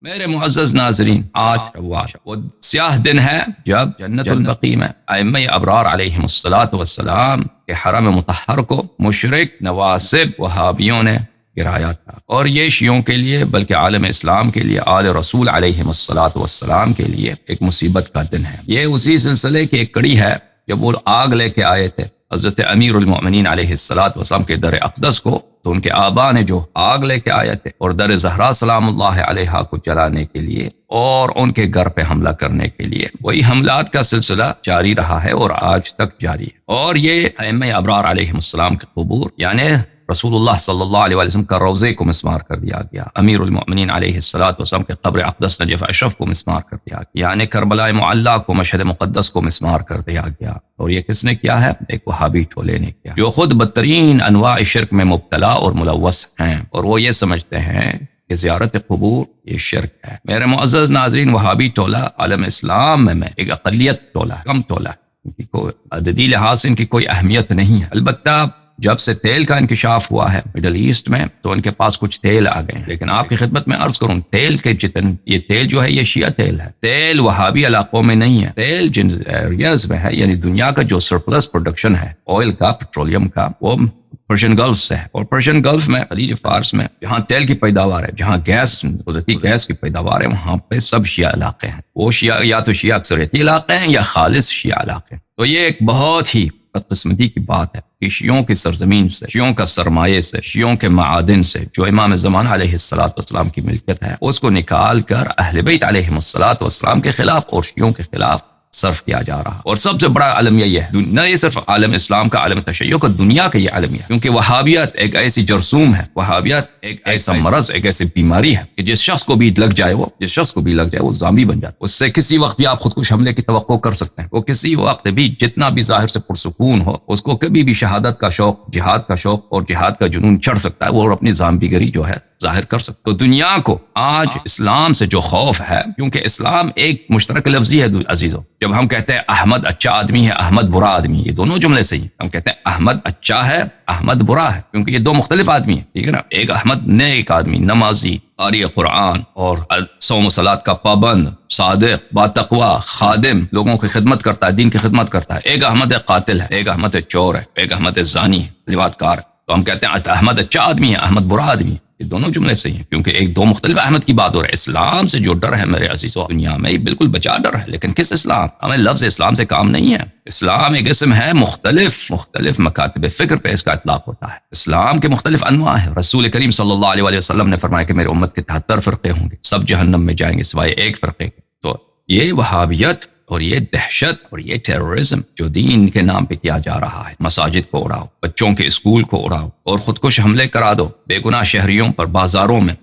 میرے معزز ناظرین، آج وہ سیاہ دن ہے جب جنت البقیع میں ائمہ ابرار علیہم الصلوۃ والسلام کے حرم مطہر کو مشرک نواصب وہابیوں نے گرایا تھا، اور یہ شیعوں کے لیے بلکہ عالم اسلام کے لیے، آل رسول علیہم الصلوۃ والسلام کے لیے ایک مصیبت کا دن ہے۔ یہ اسی سلسلے کی ایک کڑی ہے جب وہ آگ لے کے آئے تھے حضرت امیر المؤمنین علیہ الصلوۃ والسلام کے در اقدس کو، تو ان کے آبا نے جو آگ لے کے آئے تھے اور در زہرا سلام اللہ علیہا کو جلانے کے لیے اور ان کے گھر پہ حملہ کرنے کے لیے، وہی حملات کا سلسلہ جاری رہا ہے اور آج تک جاری ہے۔ اور یہ ائمہ ابرار علیہم السلام کے قبور، یعنی رسول اللہ صلی اللہ علیہ وسلم کا روضے کو مسمار کر دیا گیا، امیر المؤمنین علیہ الصلوۃ والسلام کے قبر اقدس نجف اشرف کو مسمار کر دیا گیا، یعنی کربلا معلیٰ کو، مشہد مقدس کو مسمار کر دیا گیا۔ اور یہ کس نے کیا ہے؟ ایک وہابی ٹولے نے کیا، جو خود بدترین انواع شرک میں مبتلا اور ملوث ہیں، اور وہ یہ سمجھتے ہیں کہ زیارت قبور یہ شرک ہے۔ میرے معزز ناظرین، وہابی ٹولہ عالم اسلام میں ایک اقلیت ٹولہ ہے، کم ٹولہ ہے، ان کی کوئی عددی لحاظ سے ان کی کوئی اہمیت نہیں ہے۔ البتہ جب سے تیل کا انکشاف ہوا ہے مڈل ایسٹ میں، تو ان کے پاس کچھ تیل آ گئے ہیں، لیکن آپ کی خدمت میں عرض کروں، تیل کے یہ تیل جو ہے یہ شیعہ تیل ہے، تیل وہابی علاقوں میں نہیں ہے۔ تیل جن ایریاز میں ہے، یعنی دنیا کا جو سرپلس پروڈکشن ہے آئل کا، پیٹرولیم کا، وہ پرشین گلف سے ہے، اور پرشین گلف میں، خلیج فارس میں، جہاں تیل کی پیداوار ہے، جہاں گیس، قدرتی گیس کی پیداوار ہے، وہاں پہ سب شیعہ علاقے ہیں۔ وہ شیعہ یا تو شیعہ اکثریتی علاقے ہیں یا خالص شیعہ علاقے ہیں۔ تو یہ ایک بہت ہی بدقسمتی کی بات ہے کہ شیعوں کی سرزمین سے، شیعوں کا سرمایے سے، شیعوں کے معادن سے، جو امام زمان علیہ الصلوۃ والسلام کی ملکت ہے، اس کو نکال کر اہل بیت علیہم الصلوۃ والسلام کے خلاف اور شیعوں کے خلاف صرف کیا جا رہا۔ اور سب سے بڑا عالمیہ یہ ہے، نہ یہ صرف عالم اسلام کا، عالم تشیع کا، دنیا کا یہ عالمیہ ہے، کیونکہ وہابیت ایک ایسی جرثوم ہے، وہابیت ایک ایسا مرض، ایک ایسی بیماری ہے کہ جس شخص کو بھی لگ جائے وہ زامبی بن جاتا ہے۔ اس سے کسی وقت بھی آپ خودکش حملے کی توقع کر سکتے ہیں۔ وہ کسی وقت بھی جتنا بھی ظاہر سے پرسکون ہو، اس کو کبھی بھی شہادت کا شوق، جہاد کا شوق اور جہاد کا جنون چڑھ سکتا ہے، وہ اپنی زامبی گری جو ہے ظاہر کر سکتا ہے۔ تو دنیا کو آج اسلام سے جو خوف ہے، کیونکہ اسلام ایک مشترک لفظی ہے عزیزو، جب ہم کہتے ہیں احمد اچھا آدمی ہے، احمد برا آدمی ہے، یہ دونوں جملے صحیح ہیں۔ ہم کہتے ہیں احمد اچھا ہے، احمد برا ہے، کیونکہ یہ دو مختلف آدمی ہیں، ٹھیک ہے نا۔ ایک احمد نیک آدمی، نمازی، قاری قرآن اور صوم و صلاۃ کا پابند، صادق، باتقوا، خادم، لوگوں کی خدمت کرتا ہے، دین کی خدمت کرتا ہے۔ ایک احمد قاتل ہے، ایک احمد چور ہے، ایک احمد زانی ہے، لواط کار ہے۔ تو ہم کہتے ہیں احمد اچھا آدمی ہے، احمد برا آدمی ہے، یہ دونوں جملے صحیح ہیں، کیونکہ ایک دو مختلف احمد کی بات ہو رہی ہے۔ اسلام سے جو ڈر ہے میرے عزیزو، دنیا میں بالکل بچا ڈر ہے، لیکن کس اسلام؟ ہمیں لفظ اسلام سے کام نہیں ہے۔ اسلام ایک اسم ہے، مختلف مکاتب فکر پہ اس کا اطلاق ہوتا ہے۔ اسلام کے مختلف انواع ہیں۔ رسول کریم صلی اللہ علیہ وسلم نے فرمایا کہ میرے امت کے 73 فرقے ہوں گے، سب جہنم میں جائیں گے سوائے ایک فرقے کے۔ تو یہ وہابیت اور یہ دہشت اور یہ ٹیررزم جو دین کے نام پہ کیا جا رہا ہے، مساجد کو اڑاؤ، بچوں کے اسکول کو اڑاؤ اور خودکش حملے کرا دو بے گناہ شہریوں پر، بازاروں میں،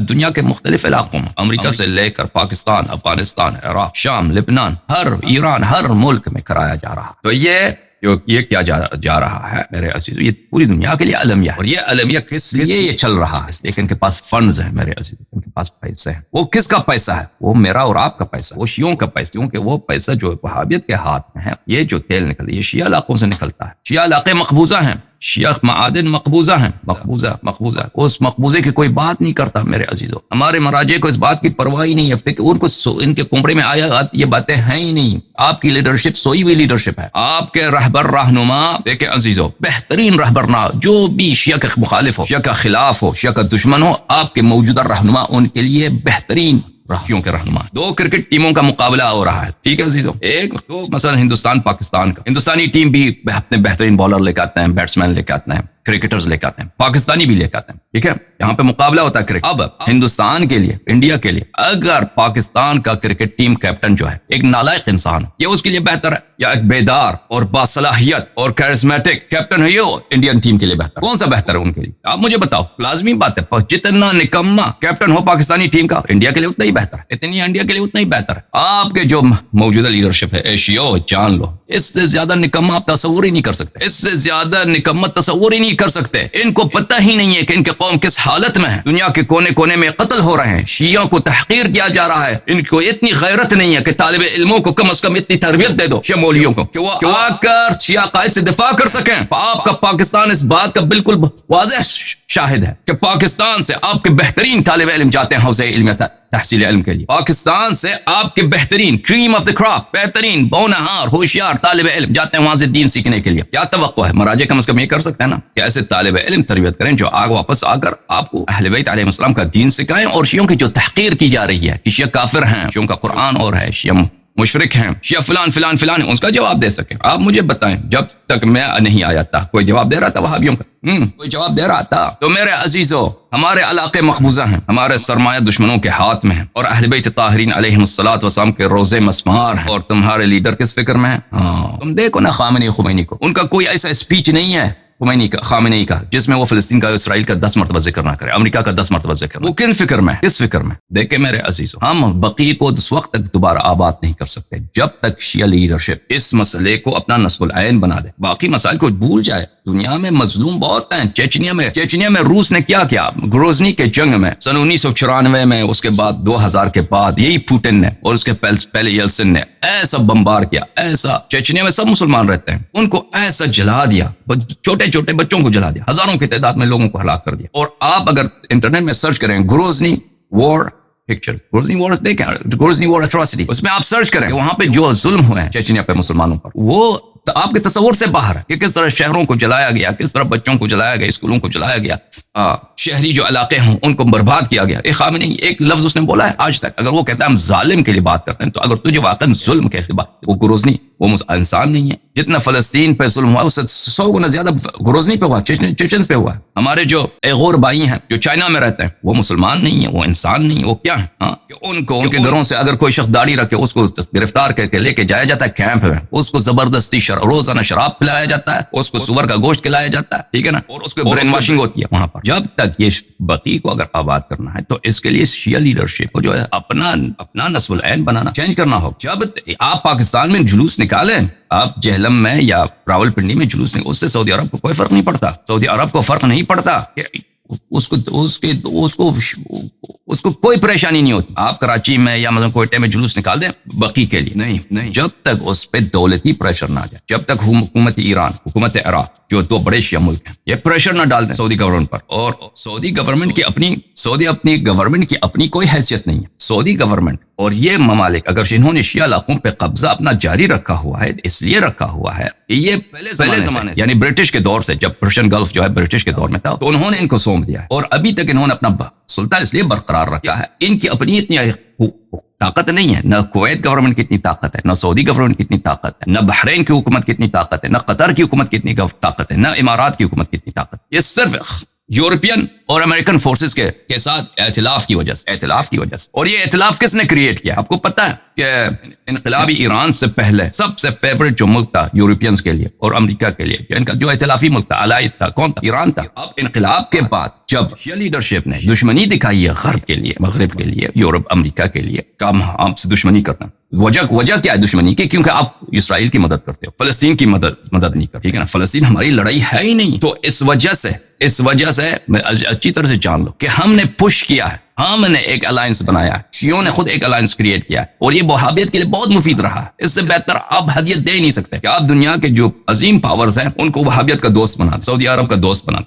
دنیا کے مختلف علاقوں میں، امریکہ سے لے کر پاکستان، افغانستان، عراق، شام، لبنان، ایران، ہر ملک میں کرایا جا رہا۔ تو یہ کیا جا رہا ہے میرے عزیزو، یہ پوری دنیا کے لیے عالمیہ ہے۔ اور یہ عالمیہ کس لیے یہ چل رہا ہے؟ اس لیے کہ ان کے پاس فنڈز ہیں میرے عزیزو، ان کے پاس پیسے ہیں۔ وہ کس کا پیسہ ہے؟ وہ میرا اور آپ کا پیسہ، وہ شیعوں کا پیسہ، کیونکہ وہ پیسہ جو وہابیت کے ہاتھ میں ہے، یہ جو تیل نکلتا ہے یہ شیعہ علاقوں سے نکلتا ہے۔ شیعہ علاقے مقبوضہ ہیں، شیعہ معادن مقبوضہ ہیں، مقبوضہ۔ اس مقبوضے کی کوئی بات نہیں کرتا میرے عزیزو۔ ہمارے مراجع کو اس بات کی پرواہ ہی نہیں ہے کہ ان کو ان کے کنبڑے میں آیا یہ باتیں ہیں ہی نہیں۔ آپ کی لیڈرشپ سوئی ہوئی لیڈرشپ ہے۔ آپ کے رہبر رہنما، دیکھیں عزیزو، بہترین رہبر، جو بھی شیعہ کے مخالف ہو، شیعہ کا خلاف ہو، شیعہ کا دشمن ہو، آپ کے موجودہ رہنما ان کے لیے بہترین شیعوں کے رہنما۔ دو کرکٹ ٹیموں کا مقابلہ ہو رہا ہے، ٹھیک ہے عزیزو۔ ایک تو مثلا ہندوستان پاکستان کا، ہندوستانی ٹیم بھی اپنے بہترین بالر لے کے آتے ہیں، بیٹسمین لے کے آتے ہیں، کرکٹرز لے کے آتے ہیں، پاکستانی بھی لے کے آتے ہیں، ٹھیک ہے۔ یہاں پہ مقابلہ ہوتا ہے کرکٹ۔ اب ہندوستان کے لیے، انڈیا کے لیے، اگر پاکستان کا کرکٹ ٹیم کیپٹن جو ہے ایک نالائق انسان، یہ اس کے لیے بہتر ہے، یا ایک بیدار اور باصلاحیت اور کیرزمیٹک کیپٹن ہے، یہ انڈین ٹیم کے لیے بہتر؟ کون سا بہتر ہے ان کے لیے؟ آپ مجھے بتاؤ۔ لازمی بات ہے، جتنا نکما کیپٹن ہو پاکستانی ٹیم کا، انڈیا کے لیے اتنا ہی بہتر ہے، اتنی انڈیا کے لیے اتنا ہی بہتر ہے۔ آپ کے جو موجودہ لیڈرشپ ہے، ایشیو جان لو، اس سے زیادہ نکما آپ تصور ہی نہیں کر سکتے، اس سے زیادہ نکمت تصور ہی نہیں کر سکتے۔ ان کو پتہ ہی نہیں ہے کہ ان کے قوم کس حالت میں ہے، دنیا کے کونے کونے میں قتل ہو رہے ہیں، شیعوں کو تحقیر کیا جا رہا ہے۔ ان کو اتنی غیرت نہیں ہے کہ طالب علموں کو کم از کم اتنی تربیت دے دو، شمولیوں کو، کہ وہ آ کر شیعہ قائد سے دفاع کر سکیں۔ آپ کا پاکستان اس بات کا بالکل واضح شاہد ہے کہ پاکستان سے آپ کے بہترین طالب علم جاتے ہیں حوزہ علمیت تحصیل علم کے لیے. پاکستان سے آپ کے بہترین کریم آف دا کراپ، بہترین بونہار ہوشیار طالب علم جاتے ہیں وہاں سے دین سیکھنے کے لیے. کیا توقع ہے؟ مراجع کم از کم یہ کر سکتے ہیں نا کہ ایسے طالب علم تربیت کریں جو واپس آ کر آپ کو اہل بیت علیہ السلام کا دین سکھائیں. اور شیعوں کی جو تحقیر کی جا رہی ہے کہ شیعہ کافر ہیں، شیعوں کا قرآن اور ہے، شیعہ مشرک ہیں، شیعہ فلان فلان فلان، اس کا جواب دے سکیں. آپ مجھے بتائیں، جب تک میں نہیں آیا تھا کوئی جواب دے رہا تھا وہابیوں کا؟ کوئی جواب دے رہا تھا؟ تو میرے عزیزو، ہمارے علاقے مقبوضہ ہیں، ہمارے سرمایہ دشمنوں کے ہاتھ میں ہیں، اور اہل بیت طاہرین علیہم الصلوۃ والسلام کے روزے مسمار ہیں. اور تمہارے لیڈر کس فکر میں ہیں؟ تم دیکھو نا خمینی کو، ان کا کوئی ایسا اسپیچ نہیں ہے خامنئی کا جس میں وہ فلسطین کا، اسرائیل کا 10 مرتبہ ذکر نہ کرے، امریکہ کا 10 مرتبہ ذکر. وہ کن فکر میں، کس فکر میں؟ دیکھیں میرے عزیزو، ہم بقی کو اس وقت تک دوبارہ آباد نہیں کر سکتے جب تک شیعہ لیڈرشپ اس مسئلے کو اپنا نصب العین بنا دے. باقی مسائل کو بھول جائے. دنیا میں مظلوم بہت ہیں. چیچنیا میں روس نے کیا کیا؟ گروزنی کے جنگ میں سن 1994 میں، اس کے بعد 2000 کے بعد یہی پوٹن نے اور اس کے پہلے یلسن نے ایسا بمبار کیا، ایسا. چیچنیا میں سب مسلمان رہتے ہیں، ان کو ایسا جلا دیا، چھوٹے چھوٹے بچوں کو جلا دیا، ہزاروں کی تعداد میں لوگوں کو ہلاک کر دیا. اور آپ اگر انٹرنیٹ میں سرچ کریں گروزنی وار پکچر، گروزنی وار دیکھیں، گروزنی وار اٹراسٹی، اس میں آپ سرچ کریں کہ وہاں پہ جو ظلم ہوئے ہیں چیچنیا پہ مسلمانوں پر، وہ آپ کے تصور سے باہر ہے کہ کس طرح شہروں کو جلایا گیا، کس طرح بچوں کو جلایا گیا، اسکولوں کو جلایا گیا، شہری جو علاقے ہوں ان کو برباد کیا گیا. خامنئی ایک لفظ اس نے بولا ہے آج تک. اگر وہ کہتا ہے ہم ظالم کے لیے بات کرتے ہیں، تو اگر تجھے واقعا ظلم کے خلاف، وہ گروزنی وہ انسان نہیں ہے. جتنا فلسطین پہ ظلم ہوا اس سے 100 گنا زیادہ گروزنی پہ ہوا، چیچنز پہ ہوا. ہمارے جو ایغور بھائی ہیں جو چائنا میں رہتے ہیں، وہ مسلمان نہیں ہیں، وہ انسان نہیں ہیں، وہ کیا ہیں؟ کہ ان کو ان کے گھروں سے اگر کوئی شخص داڑھی رکھے اس کو گرفتار کر کے لے کے جایا جاتا ہے کیمپ میں، اس کو زبردستی روزانہ شراب پلایا جاتا ہے، اس کو سور کا گوشت کھلایا جاتا ہے، ٹھیک ہے نا، اور اس کو برین واشنگ ہوتی ہے وہاں پر. جب تک یہ بقی کو اگر آباد کرنا ہے تو اس کے لیے شیعہ لیڈرشپ کو جو ہے اپنا نصب العین بنانا، چینج کرنا ہوگا. جب آپ پاکستان میں جلوس نکالیں، آپ جہلم میں یا راول پنڈی میں جلوس نکالیں، اس سے سعودی عرب کو کوئی فرق نہیں پڑتا. سعودی عرب کو فرق نہیں پڑتا کہ اس کو کوئی پریشانی نہیں ہوتی. آپ کراچی میں یا مثلا کوئٹہ میں جلوس نکال دیں بقی کے لیے، نہیں جب تک اس پہ دولتی پریشر نہ آ جائے، جب تک حکومت ایران، حکومت عراق جو 2 بڑے شیعہ ملک ہیں، یہ پریشر نہ ڈال دیں سعودی گورنمنٹ پر. اور سعودی گورنمنٹ اپنی گورنمنٹ کی اپنی کوئی حیثیت نہیں ہے. سعودی گورنمنٹ اور یہ ممالک اگر انہوں نے شیعہ علاقوں پہ قبضہ اپنا جاری رکھا ہوا ہے، اس لیے رکھا ہوا ہے کہ یہ پہلے زمانے سے یعنی برٹش کے دور سے، جب پرشین گلف جو ہے برٹش کے دور میں تھا، تو انہوں نے ان کو سونپ دیا ہے. اور ابھی تک انہوں نے اپنا سلطہ اس لیے برقرار رکھا ہے. ان کی اپنی اتنی طاقت نہیں ہے، نہ کویت گورنمنٹ کی اتنی طاقت ہے، نہ سعودی گورنمنٹ کی اتنی طاقت ہے، نہ بحرین کی حکومت کی اتنی طاقت ہے، نہ قطر کی حکومت کی اتنی طاقت ہے، نہ امارات کی حکومت کی اتنی طاقت ہے. یہ صرف یورپین اور امریکن فورسز کے ساتھ ائتلاف کی وجہ سے. اور یہ ائتلاف کس نے کریٹ کیا؟ آپ کو پتا ہے کہ انقلابی ایران سے پہلے سب سے فیورٹ جو ملک تھا یورپینز کے لیے اور امریکہ کے لیے، جو ان کا جو ائتلافی ملک تھا، الائد تھا، کون تھا؟ ایران تھا. اب انقلاب کے بعد جب شیعہ لیڈرشپ نے دشمنی دکھائی ہے غرب کے لیے، مغرب کے لیے، یورپ، امریکہ کے لیے، کام ہم سے دشمنی کرنا. وجہ کیا ہے دشمنی کی؟ کیونکہ آپ اسرائیل کی مدد کرتے ہو، فلسطین کی مدد نہیں کرتے، ٹھیک ہے نا. فلسطین ہماری لڑائی ہے ہی نہیں. تو اس وجہ سے میں اچھی طرح سے جان لو کہ ہم نے پش کیا ہے، ہم نے ایک الائنس بنایا ہے، شیعوں نے خود ایک الائنس کریٹ کیا ہے، اور یہ وہابیت کے لیے بہت مفید رہا ہے. اس سے بہتر آپ ہدیت دے ہی نہیں سکتے کہ آپ دنیا کے جو عظیم پاورز ہیں ان کو وہابیت کا دوست بنا، سعودی عرب کا دوست بنا.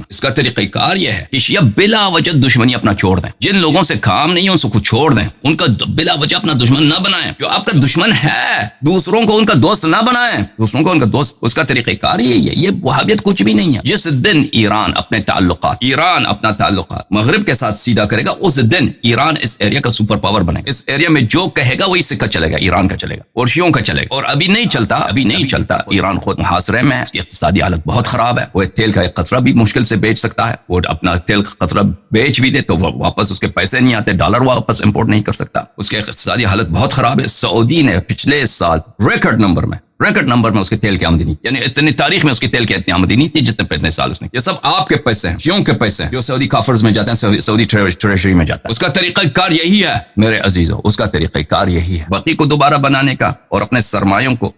اس کا طریقہ کار یہ ہے کہ شیعہ بلا وجہ دشمنی اپنا چھوڑ دیں. جن لوگوں سے کام نہیں ہے ان کو چھوڑ دیں، ان کا بلا وجہ اپنا دشمن نہ بنائیں. جو آپ کا دشمن ہے دوسروں کو ان کا دوست نہ بنائیں، دوسروں کو ان کا دوست. اس کا طریقہ کار یہی ہے. یہ وہابیت کچھ بھی نہیں ہے. جس دن ایران اپنا تعلقات مغرب کے ساتھ سیدھا کرے گا، اس دن ایران اس ایریا کا سپر پاور بنے گا. اس ایریا میں جو کہے گا وہی سکہ چلے گا، ایران کا چلے گا اور شیعوں کا چلے گا. اور ابھی نہیں چلتا. ایران خود محاصرے میں ہے، اس کی اقتصادی حالت بہت خراب ہے. وہ تیل کا ایک قطرہ بھی مشکل سے بیچ سکتا ہے. وہ اپنا تیل کا قطرہ بیچ بھی دے تو واپس اس کے پیسے نہیں آتے، ڈالر واپس امپورٹ نہیں کر سکتا. اس کی اقتصادی حالت بہت خراب ہے. سعودی نے پچھلے سال ریکارڈ نمبر میں اس کے تیل کی آمدنی، یعنی اتنی تاریخ میں اس کی تیل کی اتنی آمدنی تھی جس نے پچھلے سال اس نے. یہ سب آپ کے پیسے ہیں، شیعوں کے پیسے ہیں جو سعودی کافرز میں جاتے ہیں، سعودی ٹریجری میں جاتا ہے. اس کا طریقہ کار یہی ہے میرے عزیزو، اس کا طریقہ کار یہی ہے بقی کو دوبارہ بنانے کا اور اپنے سرمایوں کو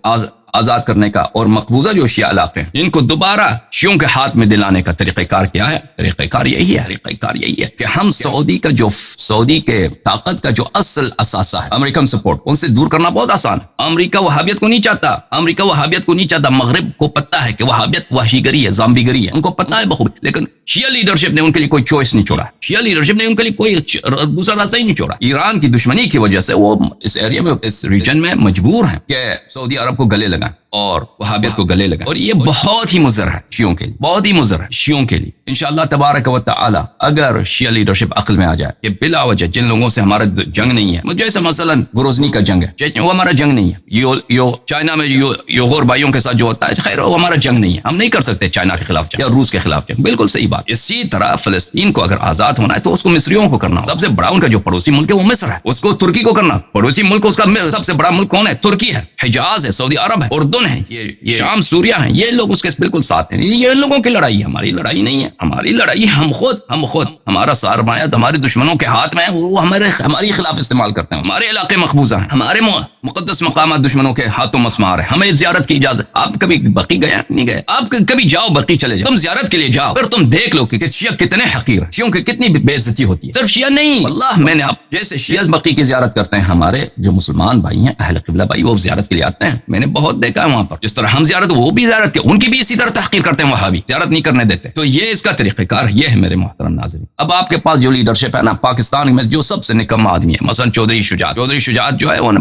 آزاد کرنے کا اور مقبوضہ جو شیعہ علاقے ہیں ان کو دوبارہ شیعوں کے ہاتھ میں دلانے کا طریقہ کار کیا ہے؟ طریقہ کار یہی ہے کہ ہم سعودی کے طاقت کا جو اصل اثاثہ ہے امریکن سپورٹ، ان سے دور کرنا بہت آسان ہے۔ امریکہ وہابیت کو نہیں چاہتا، مغرب کو پتہ ہے کہ وہابیت وحشی گری ہے، زامبی گری ہے، ان کو پتہ ہے بخوبی، لیکن شیعہ لیڈرشپ نے ان کے لیے کوئی چوائس نہیں چھوڑا، شیعہ لیڈرشپ نے ان کے لیے کوئی دوسرا راستہ ہی نہیں چھوڑا۔ ایران کی دشمنی کی وجہ سے وہ اس ایریا میں، اس ریجن میں مجبور ہیں کہ سعودی عرب کو گلے لگائیں اور وہابیت کو گلے لگائیں، اور یہ بہت ہی مضر ہے شیعوں کے لیے، بہت ہی مضر ہے شیعوں کے لیے۔ انشاءاللہ تبارک و تعالی اگر شیعہ لیڈرشپ عقل میں آ جائے کہ بلا وجہ جن لوگوں سے ہمارا جنگ نہیں ہے، جیسے مثلا گروزنی کا جنگ ہے، وہ ہمارا جنگ نہیں ہے، چائنا میں یوغور بھائیوں کے ساتھ جو ہوتا ہے، خیر وہ ہمارا جنگ نہیں ہے، ہم نہیں کر سکتے چائنا کے خلاف جنگ یا روس کے خلاف جنگ، بالکل صحیح بات۔ اسی طرح فلسطین کو اگر آزاد ہونا ہے تو اس کو مصریوں کو کرنا، سب سے بڑا ان کا جو پڑوسی ملک ہے وہ مصر ہے، اس کو ترکی کو کرنا، پڑوسی ملک اس کا سب سے بڑا ملک کون ہے؟ ترکی ہے، حجاز ہے، سعودی عرب ہے، اردن ہے، یہ شام سوریہ ہیں، یہ لوگ اس کے بالکل ساتھ ہیں۔ یہ لوگوں کی لڑائی ہے، ہماری لڑائی نہیں ہے، ہماری لڑائی ہم خود ہمارا سرمایہ ہمارے دشمنوں کے ہاتھ میں ہے، وہ ہماری خلاف استعمال کرتے ہیں، ہمارے علاقے مقبوضہ ہیں، ہمارے مقدس مقامات دشمنوں کے ہاتھوں مسمار ہیں، ہمیں زیارت کی اجازت۔ آپ کبھی بقی گئے نہیں گئے؟ آپ کبھی جاؤ بقی چلے جاؤ، تم زیارت کے لیے جاؤ، پھر تم دیکھ لو کہ شیعہ کتنے حقیر ہیں، شیعوں کی کتنی بے عزتی ہوتی ہے۔ صرف شیعہ نہیں، واللہ میں نے آپ جیسے شیعہ بقی کی زیارت کرتے ہیں، ہمارے جو مسلمان بھائی ہیں اہل قبلہ بھائی وہ زیارت کے لیے آتے ہیں، میں نے بہت دیکھا ہے وہاں پر جس طرح ہم زیارت وہ بھی زیارت کے، ان کی بھی اسی طرح تحقیر کرتے ہیں، وہابی زیارت نہیں کرنے دیتے۔ تو یہ اس کا طریقہ کار یہ ہے میرے محترم ناظرین۔ اب آپ کے پاس جو لیڈرشپ ہے نا پاکستان میں، جو سب سے نکما آدمی ہے، مثلا چودھری شجاعت جو ہے وہ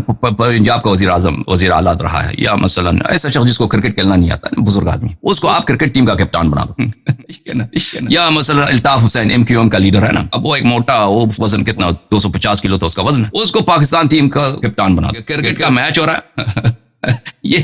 پنجاب کا وزیر اعلیٰ رہا ہے، یا مثلا ایسا شخص جس کو کرکٹ کھیلنا نہیں آتا، بزرگ آدمی، اس کو آپ کرکٹ ٹیم کا کپتان بنا دو، یا مثلا الطاف حسین ایم کا لیڈر ہے نا، اب وہ ایک موٹا، وہ وزن کتنا 250 کلو تھا اس کا وزن، اس کو پاکستان ٹیم کا کپتان بنا دو۔ کرکٹ کا میچ ہو رہا ہے یہ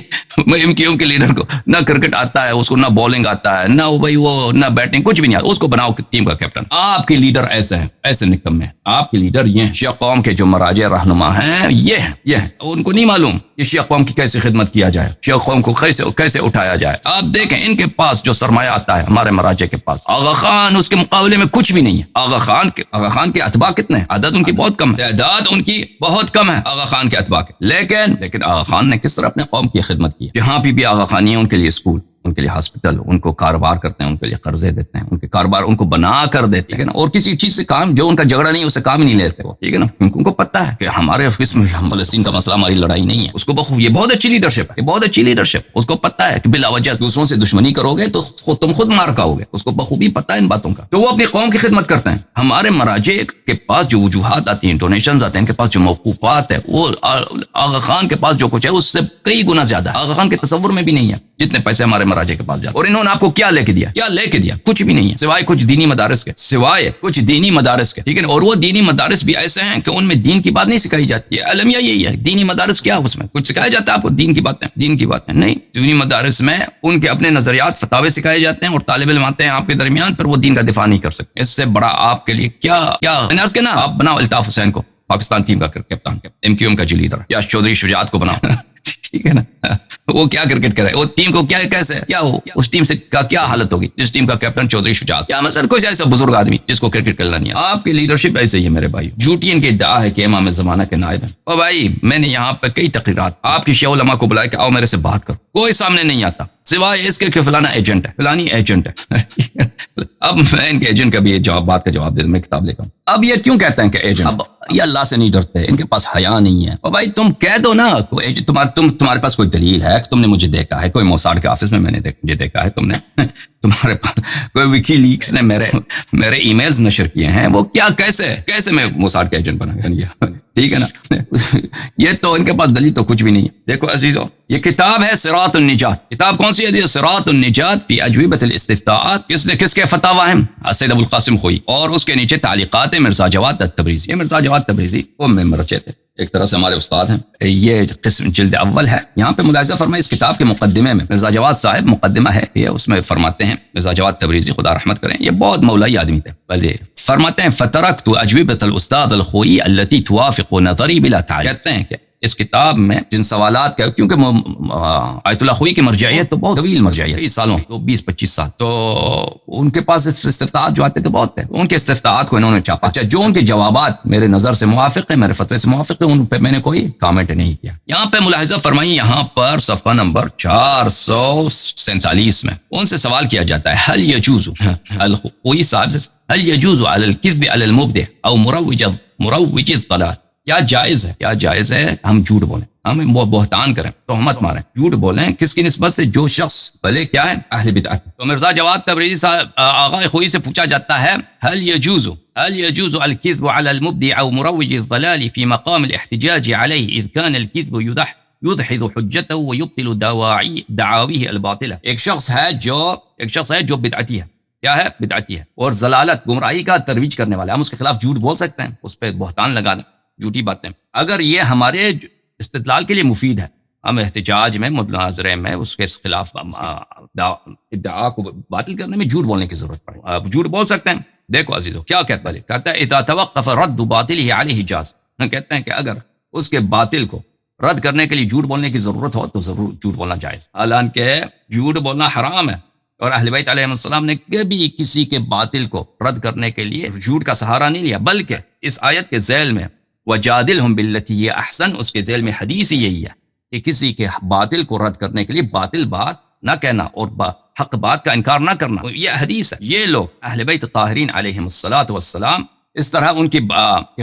ایم کیو ایم کے لیڈر کو نہ کرکٹ آتا ہے، اس کو نہ بولنگ آتا ہے، نہ وہ نہ بیٹنگ، کچھ بھی نہیں آتا، اس کو بناؤ ٹیم کا کیپٹن۔ آپ کے لیڈر ایسے ہیں، ایسے نکم ہیں، آپ کے لیڈر یہ ہیں۔ شیعہ قوم کے جو مراجع رہنما ہیں یہ ہیں، ان کو نہیں معلوم کہ شیعہ قوم کی کیسے خدمت کیا جائے، شیعہ قوم کو کیسے اٹھایا جائے۔ آپ دیکھیں ان کے پاس جو سرمایہ آتا ہے ہمارے مراجع کے پاس، آغا خان اس کے مقابلے میں کچھ بھی نہیں ہے۔ آغا خان کے اتباع کتنے ہیں؟ عدد ان کی بہت کم ہے، تعداد ان کی بہت کم ہے آغا خان کے اتباع کے، لیکن آغا خان نے کس طرح اپنے قوم کی خدمت کی؟ جہاں بھی آغا خانی ہے ان کے لیے اسکول، ان کے لیے ہاسپٹل، ان کو کاروبار کرتے ہیں، ان کے لیے قرضے دیتے ہیں، ان کے کاروبار ان کو بنا کر دیتے ہیں، اور کسی چیز سے کام جو ان کا جھگڑا نہیں اسے کام ہی نہیں لیتے وہ، ٹھیک ہے نا، ان کو پتہ ہے کہ ہمارے آفس میں فلسطین کا مسئلہ ہماری لڑائی نہیں ہے، اس کو یہ بہت اچھی لیڈرشپ ہے، یہ بہت اچھی لیڈرشپ، اس کو پتہ ہے کہ بلا وجہ دوسروں سے دشمنی کرو گے تو تم خود مار کھاؤ گے، اس کو بخوبی پتہ ہے ان باتوں کا، تو وہ اپنی قوم کی خدمت کرتے ہیں۔ ہمارے مراجع کے پاس جو وجوہات آتی ہیں، ڈونیشنز آتے ہیں، ان کے پاس جو موقوفات ہے، وہ آغا خان کے پاس جو کچھ ہے اس سے کئی گنا زیادہ، آغا خان کے تصور میں بھی نہیں ہے جتنے پیسے ہمارے مراجع کے پاس جاتے ہیں۔ اور انہوں نے آپ کو کیا لے کے دیا؟ کچھ بھی نہیں ہے سوائے کچھ دینی مدارس کے، ٹھیک ہے نا، اور وہ دینی مدارس بھی ایسے ہیں کہ ان میں دین کی بات نہیں سکھائی جاتی۔ یہ المیہ یہی ہے، دینی مدارس کیا اس میں کچھ سکھایا جاتا ہے آپ کو؟ دین کی باتیں نہیں، دینی مدارس میں ان کے اپنے نظریات فتاوے سکھائے جاتے ہیں، اور طالب علم آتے ہیں آپ کے درمیان، پر وہ دین کا دفاع نہیں کر سکتے۔ اس سے بڑا آپ کے لیے کیا میں نے عرض کیا نا، آپ بناؤ الطاف حسین کو پاکستان ٹیم کا کپتان، ایم کیو ایم کا جو لیڈر، یا چودھری شجاعت کو بناؤ ٹھیک ہے نا، وہ کیا کرکٹ کرے، وہ ٹیم کو کیا ہو، اس ٹیم سے کیا حالت ہوگی جس ٹیم کا کیپٹن چودھری شجاعت، کیا مثلا کوئی ایسا بزرگ آدمی جس کو کرکٹ کھیلنا نہیں ہے۔ آپ کی لیڈرشپ ایسے ہی ہے میرے بھائی، جھوٹی ان کی ادعا ہے کہ امام زمانہ کے نائب ہیں۔ اور بھائی میں نے یہاں پہ کئی تقریرات آپ کی شیعہ علماء کو بلایا کہ آؤ میرے سے بات کرو، کوئی سامنے نہیں آتا سوائے اس کے کہ فلانا ایجنٹ ہے، فلانی ایجنٹ ہے۔ اب میں ان کے ایجنٹ کا بھی بات کا جواب دے دوں، میں کتاب لے کر ہوں۔ اب یہ کیوں کہتے ہیں کہ ایجنٹ؟ اب یہ اللہ سے نہیں ڈرتے، ان کے پاس حیا نہیں ہے۔ اور بھائی تم کہہ دو نا، تمہارے پاس کوئی دلیل ہے کہ تم نے مجھے دیکھا ہے، کوئی موساد کے آفس میں نے مجھے دیکھا ہے، تم نے تمہارے پاس کوئی وکی لیکس نے میرے ای میلز نشر کیے ہیں، وہ کیا کیسے میں موساد کا ایجنٹ بنا گیا؟ ٹھیک ہے نا، یہ تو ان کے پاس دلیل تو کچھ بھی نہیں ہے۔ دیکھو عزیزو، یہ کتاب ہے صراط النجات، کتاب کون سی ہے؟ صراط النجات فی اجوبۃ الاستفتاءات، کس کے فتاوی ہیں؟ سید ابو القاسم خوئی، اور اس کے نیچے تعلیقات مرزا جواد التبریزی۔ یہ مرزا جواد تبریزی وہ مرچے تھے، ایک طرح سے ہمارے استاد ہیں۔ یہ قسم جلد اول ہے، یہاں پہ ملاحظہ فرمائے اس کتاب کے مقدمے میں مرزا جواد صاحب مقدمہ ہے، یہ اس میں فرماتے ہیں مرزا جواد تبریزی خدا رحمت کریں، یہ بہت مولائی آدمی تھے، بلکہ فرماتے ہیں فترکت اجوبۃ الاستاذ الخوئی التي توافق نظری بلا تعلیق، کہتے ہیں کہ اس کتاب میں جن سوالات کا، کیونکہ آیت اللہ خوئی کی مرجعیت تو بہت طویل مرجعیت 20 سالوں تو 20-25 سال، تو ان کے پاس استفتاءات جو آتے تو بہت تھے، ان کے استفتاءات کو انہوں نے چھاپا۔ اچھا، جو ان کے جوابات میرے نظر سے موافق ہیں، میرے فتوے سے موافق ہیں، ان پہ میں نے کوئی کامنٹ نہیں کیا۔ یہاں پہ ملاحظہ فرمائیں، یہاں پر صفحہ نمبر 447 میں ان سے سوال کیا جاتا ہے، هل يجوز الخوئی صاحب سے، هل يجوز على الكذب على المبدع او مروج الضلال، کیا جائز ہے، کیا جائز ہے ہم جھوٹ بولیں، ہم بہتان کریں، تہمت ماریں، جھوٹ بولیں کس کی نسبت سے؟ جو شخص بھلے کیا ہے، اہل بدعت۔ تو مرزا جواد تبریزی صاحب آغا خوئی سے پوچھا جاتا ہے، هل يجوز الكذب على المبدع او مروج الضلال في مقام الاحتجاج عليه اذ كان الكذب يدحض حجته ويبطل دعاويه الباطلة۔ ایک شخص ہے جو بدعتی ہے، کیا ہے؟ بدعتی ہے، اور ضلالت گمراہی کا ترویج کرنے والا ہے، ہم اس کے خلاف جھوٹ بول سکتے ہیں، اس پہ بہتان لگا دیں، جھوٹی باتیں، اگر یہ ہمارے استدلال کے لیے مفید ہے، ہم احتجاج میں، مناظرے میں اس کے خلاف ادعا کو باطل کرنے میں جھوٹ بولنے کی ضرورت پڑے، آپ جھوٹ بول سکتے ہیں۔ دیکھو عزیزو کیا کہتا ہے اذا توقف رد باطله علیہ جاز، کہتے ہیں کہ اگر اس کے باطل کو رد کرنے کے لیے جھوٹ بولنے کی ضرورت ہو تو ضرور جھوٹ بولنا جائز، حالانکہ جھوٹ بولنا حرام ہے، اور اہل بیت علیہ السلام نے کبھی کسی کے باطل کو رد کرنے کے لیے جھوٹ کا سہارا نہیں لیا، بلکہ اس آیت کے ذیل میں وَجَادِلْهُمْ بِالَّتِي هِيَ أَحْسَنُ، اس کے ذیل میں حدیث یہی ہے کہ کسی کے باطل کو رد کرنے کے لیے باطل بات نہ کہنا اور حق بات کا انکار نہ کرنا، یہ حدیث ہے۔ یہ لوگ اہل بیت طاہرین علیہم الصلاۃ والسلام اس طرح ان کے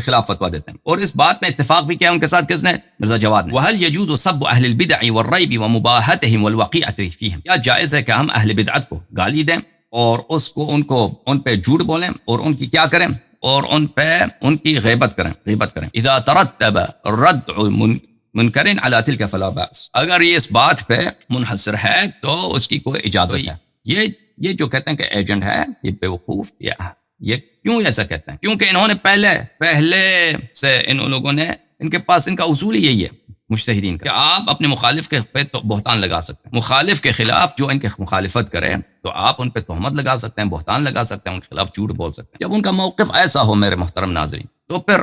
خلاف فتویٰ دیتے ہیں، اور اس بات میں اتفاق بھی کیا ان کے ساتھ کس نے؟ مرزا جواد نے۔ وَهَلْ يَجُوزُ سَبُّ أَهْلِ الْبِدْعِ وَالرَّيْبِ وَمُبَاحَتِهِمْ وَالْوَقِيعَةِ فِيهِمْ، کیا جائز ہے کہ ہم اہل بدعت کو گالی دیں اور ان پہ جھوٹ بولیں اور ان کی کیا کریں، اور ان پہ ان کی غیبت کریں۔ اذا ترتب الرد منکر علی تلک فلا باس، اگر یہ اس بات پہ منحصر ہے تو اس کی کوئی اجازت ہے۔ یہ جو کہتے ہیں کہ ایجنٹ ہے، یہ بیوقوف، یہ کیوں ایسا کہتے ہیں؟ کیونکہ انہوں نے پہلے سے ان لوگوں نے، ان کے پاس ان کا اصول ہی یہی ہے مجتہدین کا، کہ آپ اپنے مخالف کے پہ تو بہتان لگا سکتے ہیں، مخالف کے خلاف جو ان کے مخالفت کرے تو آپ ان پہ تہمت لگا سکتے ہیں، بہتان لگا سکتے ہیں، ان کے خلاف جھوٹ بول سکتے ہیں۔ جب ان کا موقف ایسا ہو میرے محترم ناظرین، تو پھر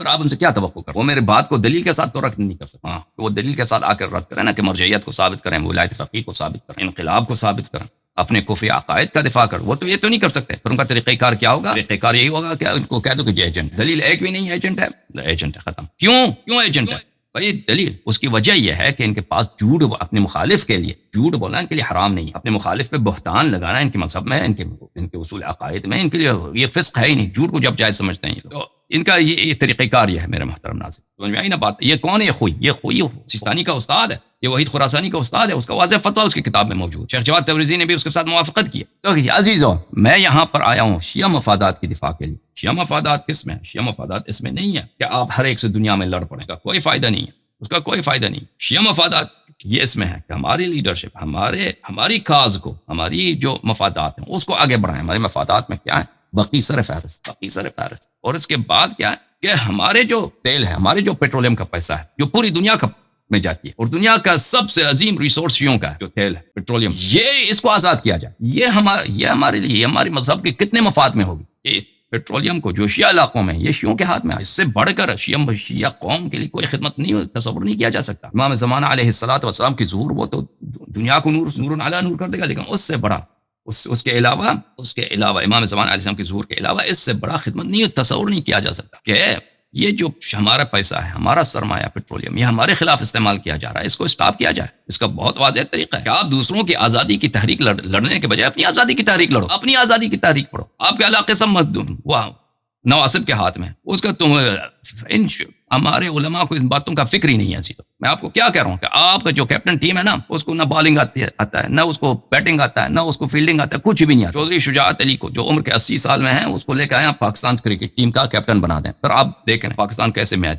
آپ ان سے کیا توقع کر سکتے ہیں؟ وہ میرے بات کو دلیل کے ساتھ تو رد نہیں کر سکتے، وہ دلیل کے ساتھ آ کر رد کریں نا، کہ مرجعیت کو ثابت کریں، ولایت فقیہ کو ثابت کریں، انقلاب کو ثابت کریں، اپنے کفری عقائد کا دفاع کریں، وہ تو یہ تو نہیں کر سکتے۔ پھر ان کا طریقہ کار کیا ہوگا؟ طریقہ کار یہی ہوگا کہ ان کو کہہ دو کہ یہ ایجنٹ، دلیل ایک بھی نہیں، ایجنٹ ہے، ایجنٹ ہے، ختم۔ کیوں ایجنٹ ہے بھائی؟ دلیل اس کی وجہ یہ ہے کہ ان کے پاس جھوٹ، اپنے مخالف کے لیے جھوٹ بولنا ان کے لیے حرام نہیں ہے، اپنے مخالف پہ بہتان لگانا ان کے مذہب میں، ان کے اصول عقائد میں ان کے لیے یہ فسق ہے ہی نہیں، جھوٹ کو جب جائز سمجھتے ہیں یہ، تو ان کا یہ طریقہ کار یہ ہے میرے محترم ناظرین، سمجھ میں آئی نا بات؟ یہ کون ہے؟ یہ خوئی سیستانی کا استاد ہے، یہ وحید خراسانی کا استاد ہے، اس کا واضح فتویٰ اس کی کتاب میں موجود، شیخ جواد تبریزی نے بھی اس کے ساتھ موافقت کی ہے۔ تو عزیزوں، میں یہاں پر آیا ہوں شیعہ مفادات کی دفاع کے لیے۔ شیعہ مفادات کس میں؟ شیعہ مفادات اس میں نہیں ہے کہ آپ ہر ایک سے دنیا میں لڑ پڑیں، اس کا کوئی فائدہ نہیں ہے، اس کا کوئی فائدہ نہیں۔ شیعہ مفادات یہ اس میں ہے کہ ہماری لیڈرشپ، ہماری کاز کو، ہماری جو مفادات ہیں اس کو آگے بڑھائیں۔ ہمارے مفادات میں کیا ہے؟ بقی سر فہرست، اور اس کے بعد کیا ہے کہ ہمارے جو تیل ہے، ہمارے جو پیٹرولیم کا پیسہ ہے، جو پوری دنیا کا میں جاتی ہے، اور دنیا کا سب سے عظیم ریسورس شیعوں کا ہے، جو تیل ہے، پیٹرولیم، یہ اس کو آزاد کیا جائے۔ یہ ہمارے لیے، ہمارے مذہب کے کتنے مفاد میں ہوگی؟ اس پیٹرولیم کو جو شیعہ علاقوں میں، یہ شیعوں کے ہاتھ میں ہے، اس سے بڑھ کر شیعہ قوم کے لیے کوئی خدمت نہیں، تصور نہیں کیا جا سکتا۔ امام زمانہ علیہ الصلوۃ والسلام کی ظہور، وہ تو دنیا کو نور علی نور کر دے گا، لیکن اس سے بڑا، اس کے علاوہ امام زمانہ علیہ السلام کی ظہور کے علاوہ اس سے بڑا خدمت نہیں، تصور نہیں کیا جا سکتا کہ یہ جو ہمارا پیسہ ہے، ہمارا سرمایہ پیٹرولیم، یہ ہمارے خلاف استعمال کیا جا رہا ہے، اس کو اسٹاپ کیا جائے۔ اس کا بہت واضح طریقہ ہے کہ آپ دوسروں کی آزادی کی تحریک لڑنے کے بجائے اپنی آزادی کی تحریک لڑو، اپنی آزادی کی تحریک پڑھو۔ آپ کے علاقے سب نواسب کے ہاتھ میں، اس کا تم ہمارے علماء کو ان باتوں کا فکر ہی نہیں ہے۔ تو میں آپ کو کیا کہہ رہا ہوں کہ آپ کا جو کیپٹن ٹیم ہے نا، اس کو نہ بالنگ آتا ہے، نہ اس کو بیٹنگ آتا ہے، نہ اس کو فیلڈنگ آتا ہے، کچھ بھی نہیں آتا۔ چودھری شجاعت علی کو، جو عمر کے 80 سال میں ہیں، اس کو لے کے آئے پاکستان کرکٹ ٹیم کا کیپٹن بنا دیں، پھر آپ دیکھیں پاکستان کیسے میچ